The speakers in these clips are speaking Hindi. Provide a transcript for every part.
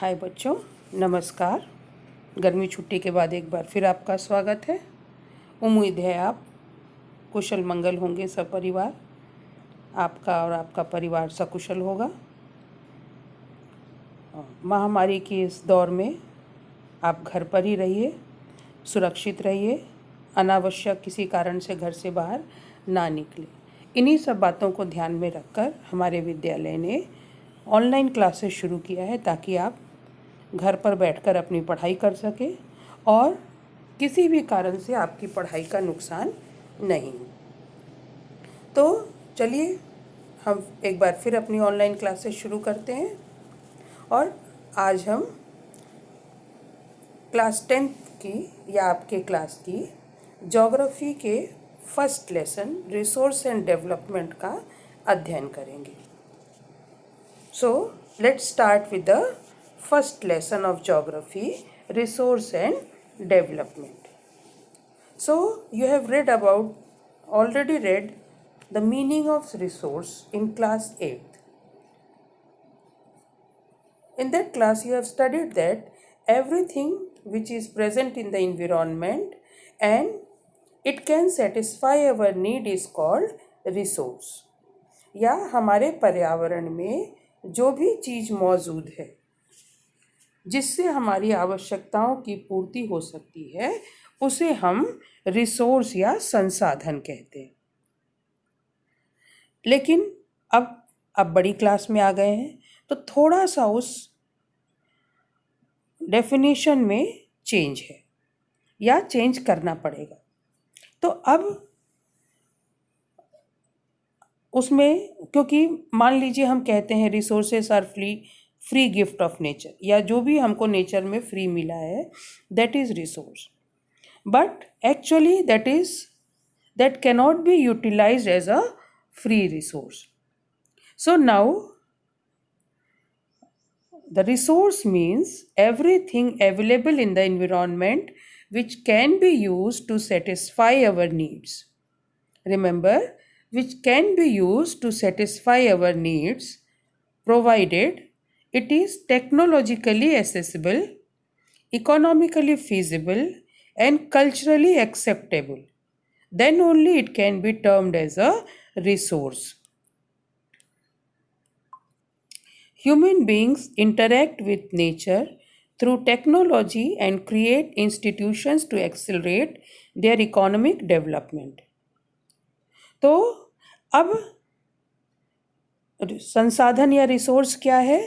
हाय बच्चों, नमस्कार। गर्मी छुट्टी के बाद एक बार फिर आपका स्वागत है। उम्मीद है आप कुशल मंगल होंगे, सब परिवार आपका और आपका परिवार सकुशल होगा। महामारी के इस दौर में आप घर पर ही रहिए, सुरक्षित रहिए, अनावश्यक किसी कारण से घर से बाहर ना निकले। इन्हीं सब बातों को ध्यान में रखकर हमारे विद्यालय ने ऑनलाइन क्लासेस शुरू किया है ताकि आप घर पर बैठकर अपनी पढ़ाई कर सकें और किसी भी कारण से आपकी पढ़ाई का नुकसान नहीं हो। तो चलिए हम एक बार फिर अपनी ऑनलाइन क्लासेस शुरू करते हैं और आज हम क्लास 10th की या आपके क्लास की ज्योग्राफी के first lesson resource and development का अध्ययन करेंगे। So let's start with the first lesson of geography, resource and development. So you have already read the meaning of resource in class 8th. In that class you have studied that everything which is present in the environment and it can satisfy our need is called resource. या हमारे पर्यावरण में जो भी चीज़ मौजूद है जिससे हमारी आवश्यकताओं की पूर्ति हो सकती है उसे हम रिसोर्स या संसाधन कहते हैं। लेकिन अब बड़ी क्लास में आ गए हैं तो थोड़ा सा उस डेफिनेशन में चेंज है या चेंज करना पड़ेगा। तो अब उसमें क्योंकि मान लीजिए हम कहते हैं resources are free gift of nature, या जो भी हमको नेचर में फ्री मिला है that is resource, but actually that cannot be utilised as a free resource. So now the resource means everything available in the environment which can be used to satisfy our needs. Remember, which can be used to satisfy our needs provided it is technologically accessible, economically feasible, and culturally acceptable. Then only it can be termed as a resource. Human beings interact with nature through technology and create institutions to accelerate their economic development. तो अब संसाधन या रिसोर्स क्या है?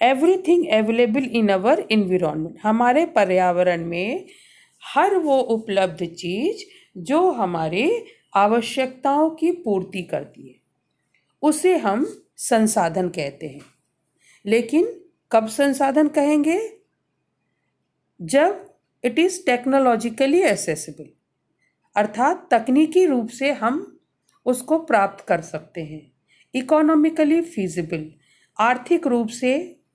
Everything available in our environment, हमारे पर्यावरण में हर वो उपलब्ध चीज जो हमारे आवश्यकताओं की पूर्ति करती है उसे हम संसाधन कहते हैं। लेकिन कब संसाधन कहेंगे? जब इट इज टेक्नोलॉजिकली एसेसिबल, अर्थात तकनीकी रूप से हम उसको प्राप्त कर सकते हैं। इकोनॉमिकली फीजिबल, आर्थिक रूप से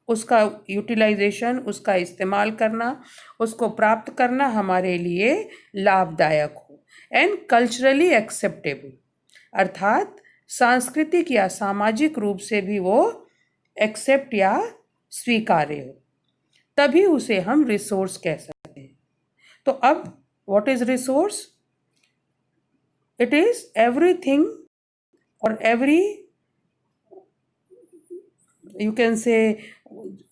उसका यूटिलाइजेशन, उसका इस्तेमाल करना, उसको प्राप्त करना हमारे लिए लाभदायक हो। एंड कल्चरली एक्सेप्टेबल, अर्थात सांस्कृतिक या सामाजिक रूप से भी वो एक्सेप्ट या स्वीकार्य हो, तभी उसे हम रिसोर्स कह सकते हैं। तो अब what is resource? It is everything और एवरी, यू कैन से,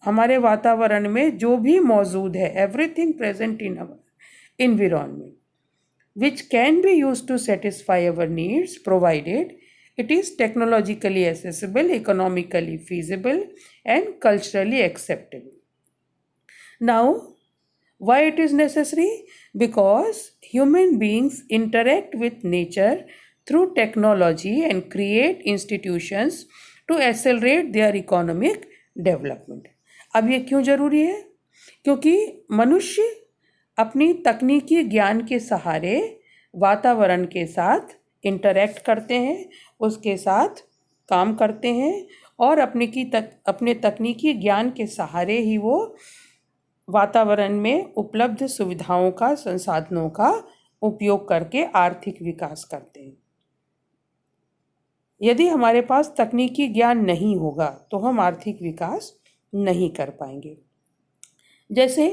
हमारे वातावरण में जो भी मौजूद है, everything present in our environment which can be used to satisfy our needs provided it is technologically accessible, economically feasible, and culturally acceptable. Now, why it is necessary? Because human beings interact with nature through technology and create institutions to accelerate their economic development. अब ये क्यों जरूरी है? क्योंकि मनुष्य अपनी तकनीकी ज्ञान के सहारे वातावरण के साथ इंटरैक्ट करते हैं, उसके साथ काम करते हैं और अपने तकनीकी ज्ञान के सहारे ही वो वातावरण में उपलब्ध सुविधाओं का, संसाधनों का उपयोग करके आर्थिक विकास करते हैं। यदि हमारे पास तकनीकी ज्ञान नहीं होगा तो हम आर्थिक विकास नहीं कर पाएंगे। जैसे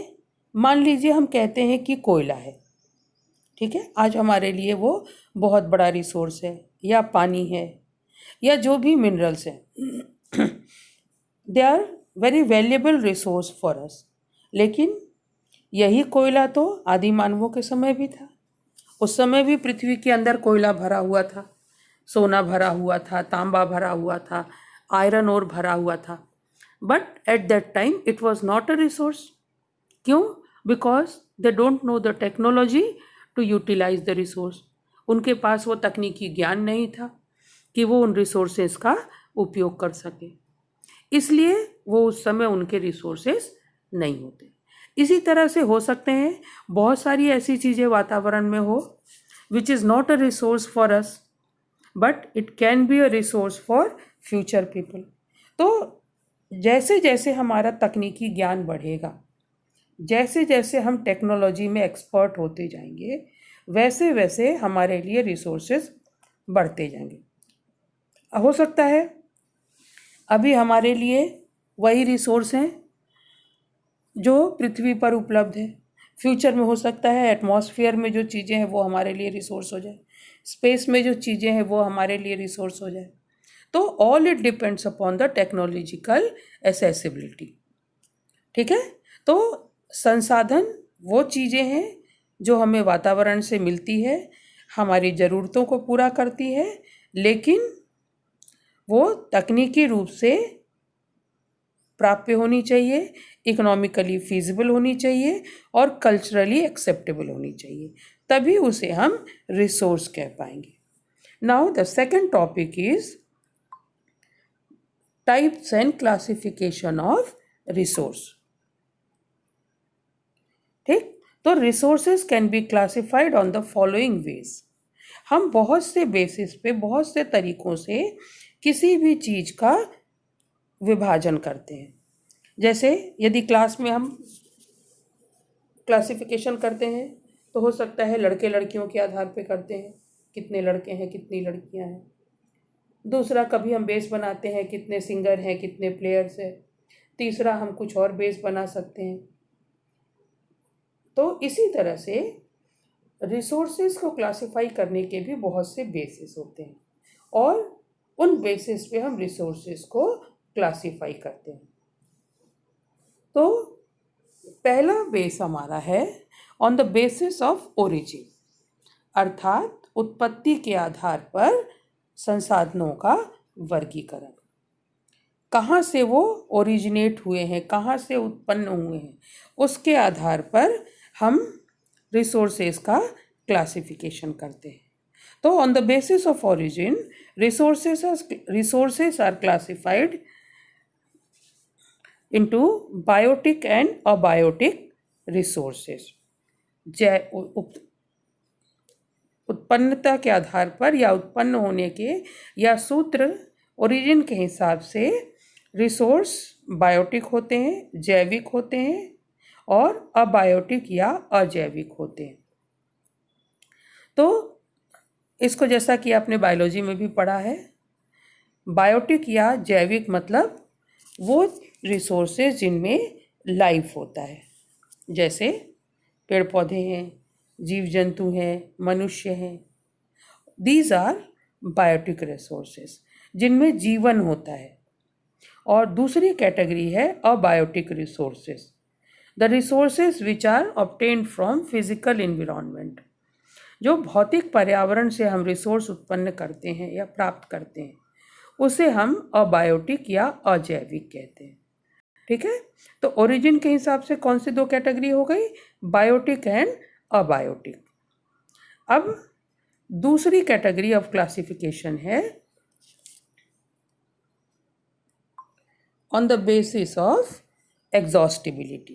मान लीजिए हम कहते हैं कि कोयला है, ठीक है, आज हमारे लिए वो बहुत बड़ा रिसोर्स है, या पानी है, या जो भी मिनरल्स हैं, they are very valuable resource for us. लेकिन यही कोयला तो आदि मानवों के समय भी था। उस समय भी पृथ्वी के अंदर कोयला भरा हुआ था, सोना भरा हुआ था, तांबा भरा हुआ था, आयरन ओर भरा हुआ था। But at that time it was not a resource. क्यों? Because they don't know the technology to utilize the resource. उनके पास वो तकनीकी ज्ञान नहीं था कि वो उन रिसोर्सेज का उपयोग कर सके, इसलिए वो उस समय उनके रिसोर्सेज नहीं होते। इसी तरह से हो सकते हैं बहुत सारी ऐसी चीज़ें वातावरण में हो which is not a resource for us, but it can be a resource for future people. तो जैसे जैसे हमारा तकनीकी ज्ञान बढ़ेगा, जैसे जैसे हम टेक्नोलॉजी में एक्सपर्ट होते जाएंगे, वैसे वैसे हमारे लिए रिसोर्सेज बढ़ते जाएंगे। हो सकता है अभी हमारे लिए वही रिसोर्स हैं जो पृथ्वी पर उपलब्ध है, फ्यूचर में हो सकता है एटमॉस्फेयर में जो चीज़ें हैं वो हमारे लिए रिसोर्स हो जाए, स्पेस में जो चीज़ें हैं वो हमारे लिए रिसोर्स हो जाए। तो all it depends upon the technological accessibility, ठीक है। तो संसाधन वो चीज़ें हैं जो हमें वातावरण से मिलती है, हमारी ज़रूरतों को पूरा करती है, लेकिन वो तकनीकी रूप से प्राप्य होनी चाहिए, इकोनॉमिकली फीजिबल होनी चाहिए और कल्चरली एक्सेप्टेबल होनी चाहिए, तभी उसे हम रिसोर्स कह पाएंगे। Now the second topic is types and classification of resource. ठीक, तो resources can be classified on the following veg. हम बहुत से बेसिस पे, बहुत से तरीकों से किसी भी चीज़ का विभाजन करते हैं। जैसे यदि क्लास में हम क्लासिफिकेशन करते हैं तो हो सकता है लड़के लड़कियों के आधार पे करते हैं, कितने लड़के हैं कितनी लड़कियां हैं। दूसरा, कभी हम बेस बनाते हैं कितने सिंगर हैं कितने प्लेयर्स हैं। तीसरा, हम कुछ और बेस बना सकते हैं। तो इसी तरह से रिसोर्सेज को क्लासिफाई करने के भी बहुत से बेसिस होते हैं और उन बेसिस पे हम रिसोर्सेज को क्लासिफाई करते हैं। तो पहला बेस हमारा है on the basis of origin, अर्थात उत्पत्ति के आधार पर संसाधनों का वर्गीकरण। कहाँ से वो ओरिजिनेट हुए हैं, कहाँ से उत्पन्न हुए हैं, उसके आधार पर हम रिसोर्सेज का क्लासिफिकेशन करते हैं। तो on the basis of origin resources are classified into biotic and abiotic resources। उत्पन्नता के आधार पर या उत्पन्न होने के या सूत्र ओरिजिन के हिसाब से रिसोर्स बायोटिक होते हैं, जैविक होते हैं, और अबायोटिक या अजैविक होते हैं। तो इसको जैसा कि आपने बायोलॉजी में भी पढ़ा है, बायोटिक या जैविक मतलब वो रिसोर्सेज जिनमें लाइफ होता है, जैसे पेड़ पौधे हैं, जीव जंतु हैं, मनुष्य हैं। दीज आर बायोटिक रिसोर्सेज, जिनमें जीवन होता है। और दूसरी कैटेगरी है abiotic resources, the resources which are obtained from physical environment. जो भौतिक पर्यावरण से हम रिसोर्स उत्पन्न करते हैं या प्राप्त करते हैं उसे हम अबायोटिक या अजैविक कहते हैं। ठीक है, तो ओरिजिन के हिसाब से कौन सी दो कैटेगरी हो गई, बायोटिक एंड अबायोटिक। अब दूसरी कैटेगरी ऑफ क्लासिफिकेशन है on the basis of exhaustibility,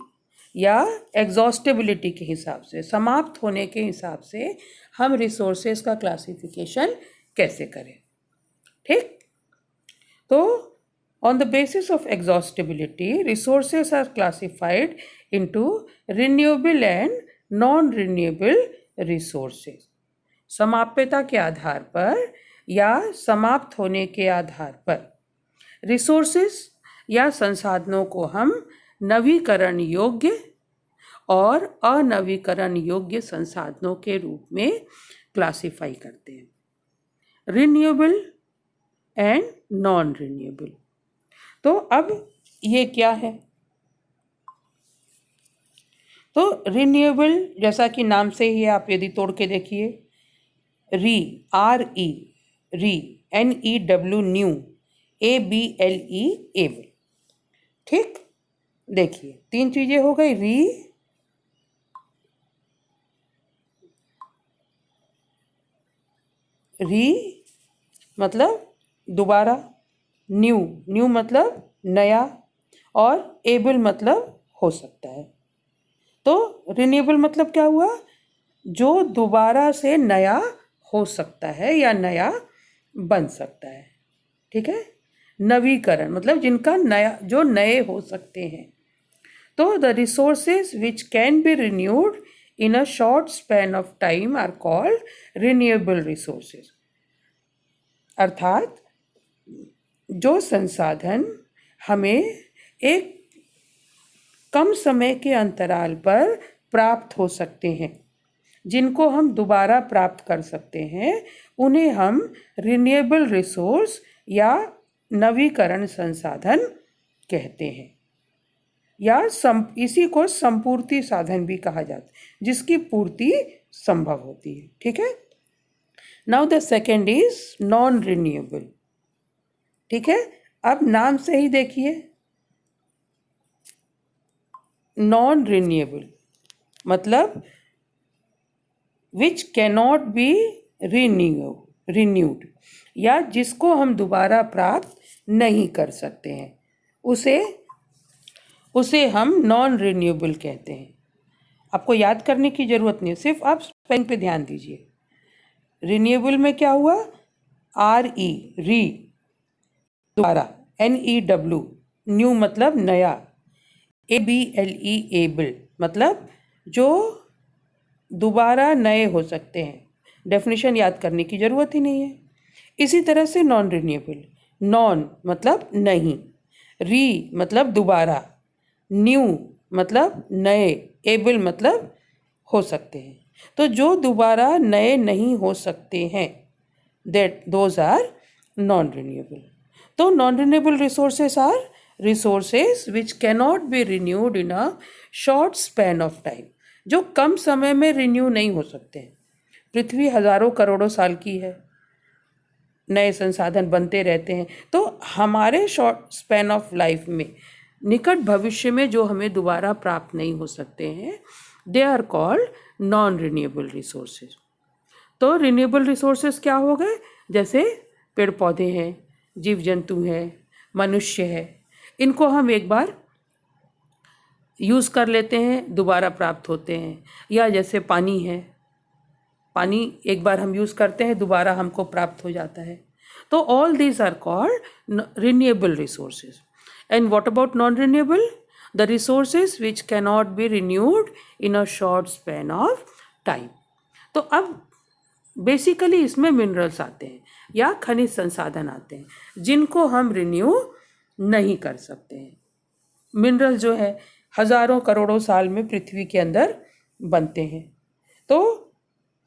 या एग्जॉस्टिबिलिटी के हिसाब से, समाप्त होने के हिसाब से हम रिसोर्सेज का क्लासिफिकेशन कैसे करें। ठीक, तो on the basis of exhaustibility, resources are classified into renewable and non-renewable resources। समाप्यता के आधार पर या समाप्त होने के आधार पर रिसोर्सेज या संसाधनों को हम नवीकरण योग्य और अनवीकरण योग्य संसाधनों के रूप में क्लासिफाई करते हैं। Renewable and non renewable. तो अब ये क्या है? तो रिन्यूएबल जैसा कि नाम से ही आप यदि तोड़ के देखिए, NEW न्यू, ABLE एबल। ठीक, देखिए 3 चीजें हो गई। री मतलब दोबारा, न्यू मतलब नया, और एबल मतलब हो सकता है। तो रिन्यूएबल मतलब क्या हुआ? जो दोबारा से नया हो सकता है या नया बन सकता है। ठीक है। नवीकरण मतलब जिनका नया, जो नए हो सकते हैं। तो the resources which can be renewed in a short span of time are called renewable resources. अर्थात जो संसाधन हमें एक कम समय के अंतराल पर प्राप्त हो सकते हैं, जिनको हम दोबारा प्राप्त कर सकते हैं, उन्हें हम रिन्यूएबल रिसोर्स या नवीकरण संसाधन कहते हैं। या इसी को संपूर्ति साधन भी कहा जाता है, जिसकी पूर्ति संभव होती है। ठीक है। Now the second is non renewable. ठीक है। अब नाम से ही देखिए, नॉन रिन्यूएबल मतलब विच कैनॉट बी रिन्यूड, या जिसको हम दोबारा प्राप्त नहीं कर सकते हैं, उसे हम नॉन रिन्यूएबल कहते हैं। आपको याद करने की जरूरत नहीं है, सिर्फ आप स्पेलिंग पे ध्यान दीजिए। रिन्यूएबल में क्या हुआ? री दोबारा, NEW न्यू मतलब नया, ABLE एबल मतलब जो दोबारा नए हो सकते हैं। डेफिनेशन याद करने की जरूरत ही नहीं है। इसी तरह से नॉन रिन्यूएबल, नॉन मतलब नहीं, री मतलब दोबारा, न्यू मतलब नए, एबल मतलब हो सकते हैं। तो जो दोबारा नए नहीं हो सकते हैं, दोज आर नॉन रिन्यूएबल। तो non renewable resources are resources which cannot be renewed in a short span of time, जो कम समय में रिन्यू नहीं हो सकते हैं। पृथ्वी हजारों करोड़ों साल की है, नए संसाधन बनते रहते हैं। तो हमारे शॉर्ट स्पैन ऑफ लाइफ में, निकट भविष्य में जो हमें दोबारा प्राप्त नहीं हो सकते हैं, they are called non renewable resources. तो रिन्यूएबल रिसोर्सेज क्या हो गए? जैसे पेड़ पौधे हैं, जीव जंतु हैं, मनुष्य है, इनको हम एक बार यूज़ कर लेते हैं, दोबारा प्राप्त होते हैं। या जैसे पानी है, पानी एक बार हम यूज़ करते हैं, दोबारा हमको प्राप्त हो जाता है। तो all these are called renewable resources. And what about non renewable? The resources which cannot be renewed in a short span of time. तो अब बेसिकली इसमें मिनरल्स आते हैं या खनिज संसाधन आते हैं, जिनको हम रिन्यू नहीं कर सकते हैं। मिनरल जो है हजारों करोड़ों साल में पृथ्वी के अंदर बनते हैं। तो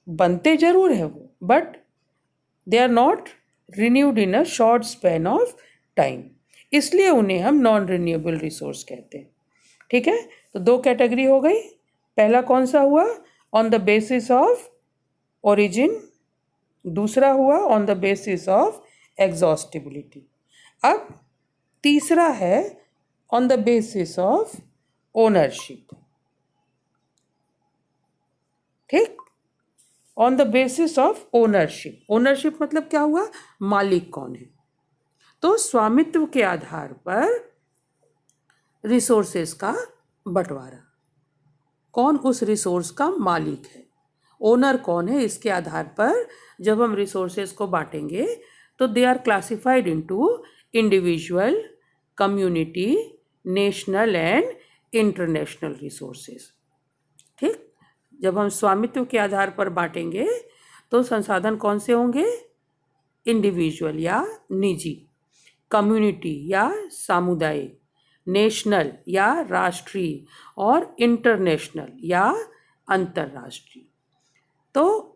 बनते जरूर है वो, but they are not renewed in a short span of time, इसलिए उन्हें हम नॉन रिन्यूएबल रिसोर्स कहते हैं। ठीक है। तो 2 कैटेगरी हो गई। पहला कौन सा हुआ? On the basis of origin. दूसरा हुआ on the basis of exhaustibility. अब तीसरा है on the basis of ownership. ठीक, on the basis of ownership. Ownership मतलब क्या हुआ? मालिक कौन है। तो स्वामित्व के आधार पर रिसोर्सेस का बंटवारा, कौन उस रिसोर्स का मालिक है, ओनर कौन है, इसके आधार पर जब हम रिसोर्सेज को बांटेंगे तो they are classified into individual, community, national and international resources. ठीक, जब हम स्वामित्व के आधार पर बांटेंगे तो संसाधन कौन से होंगे? इंडिविजुअल या निजी, कम्युनिटी या सामुदायिक, नेशनल या राष्ट्रीय और इंटरनेशनल या अंतर्राष्ट्रीय। तो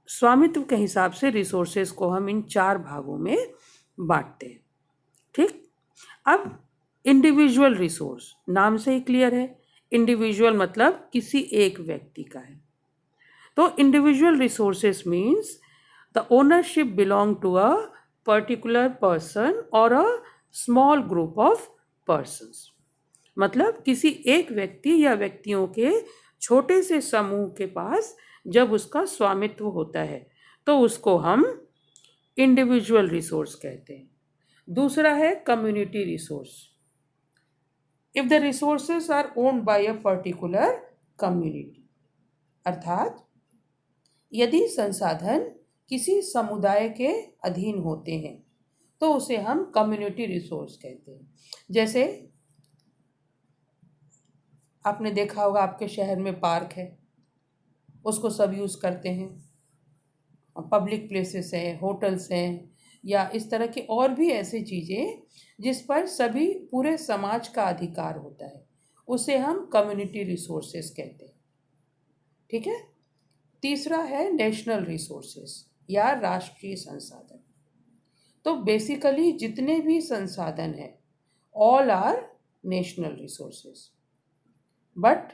स्वामित्व के हिसाब से रिसोर्सेज को हम इन 4 भागों में बांटते हैं। ठीक, अब इंडिविजुअल रिसोर्स, नाम से ही क्लियर है, इंडिविजुअल मतलब किसी एक व्यक्ति का है। तो individual resources means the ownership belong to a particular person और a small group of persons, मतलब किसी एक व्यक्ति या व्यक्तियों के छोटे से समूह के पास जब उसका स्वामित्व होता है तो उसको हम इंडिविजुअल रिसोर्स कहते हैं। दूसरा है community resource. If the resources are owned by a particular community, अर्थात यदि संसाधन किसी समुदाय के अधीन होते हैं तो उसे हम कम्युनिटी रिसोर्स कहते हैं। जैसे आपने देखा होगा आपके शहर में पार्क है, उसको सब यूज़ करते हैं, पब्लिक प्लेसेस हैं, होटल्स हैं, या इस तरह की और भी ऐसी चीज़ें जिस पर सभी पूरे समाज का अधिकार होता है, उसे हम कम्युनिटी रिसोर्सेज कहते हैं। ठीक है। तीसरा है नेशनल रिसोर्सेज या राष्ट्रीय संसाधन। तो बेसिकली जितने भी संसाधन हैं all are national resources, but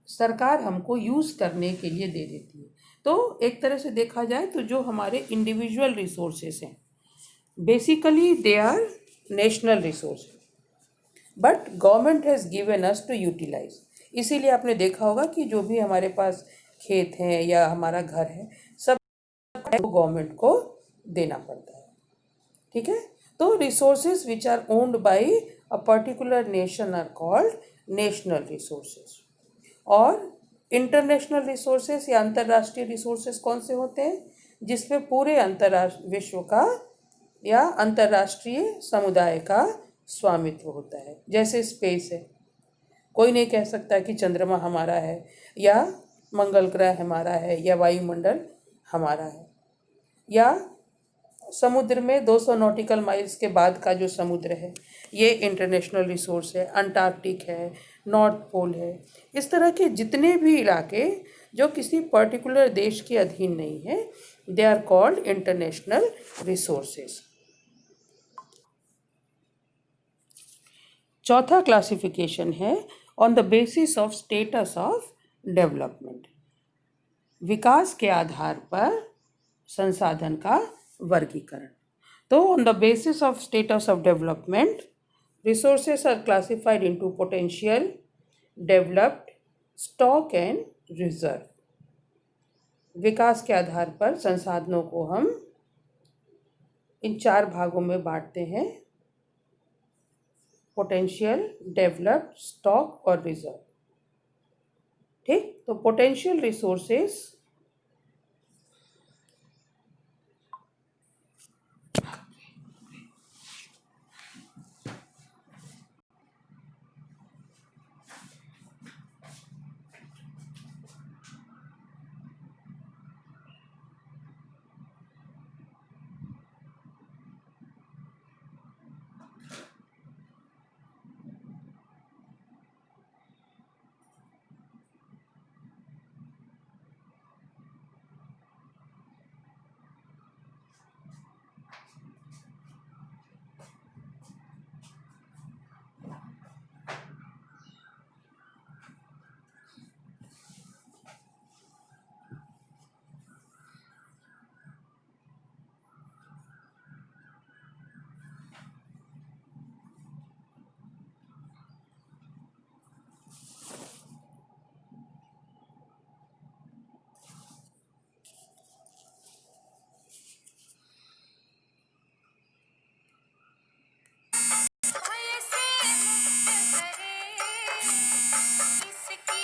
सरकार हमको यूज़ करने के लिए दे देती है। तो एक तरह से देखा जाए तो जो हमारे इंडिविजुअल रिसोर्सेज हैं basically they are national resources, but government has given us to utilise. इसीलिए आपने देखा होगा कि जो भी हमारे पास खेत हैं या हमारा घर है सब गवर्नमेंट को देना पड़ता है। ठीक है। तो resources which are owned by a particular nation are called national resources. और इंटरनेशनल रिसोर्सेज या अंतर्राष्ट्रीय रिसोर्सेज कौन से होते हैं, जिसमें पूरे अंतर्राष्ट्रीय विश्व का या अंतर्राष्ट्रीय समुदाय का स्वामित्व होता है। जैसे स्पेस है, कोई नहीं कह सकता कि चंद्रमा हमारा है या मंगल ग्रह हमारा है या वायुमंडल हमारा है, या समुद्र में 200 नॉटिकल माइल्स के बाद का जो समुद्र है ये इंटरनेशनल रिसोर्स है, अंटार्कटिक है, नॉर्थ पोल है। इस तरह के जितने भी इलाके जो किसी पर्टिकुलर देश के अधीन नहीं है they are called international resources. चौथा क्लासिफिकेशन है on the basis of status of development, विकास के आधार पर संसाधन का वर्गीकरण। तो on the basis of status of development resources are classified into potential, developed, stock and reserve. विकास के आधार पर संसाधनों को हम इन 4 भागों में बांटते हैं, पोटेंशियल, डेवलप्ड, स्टॉक और रिजर्व। ठीक। तो पोटेंशियल रिसोर्सेस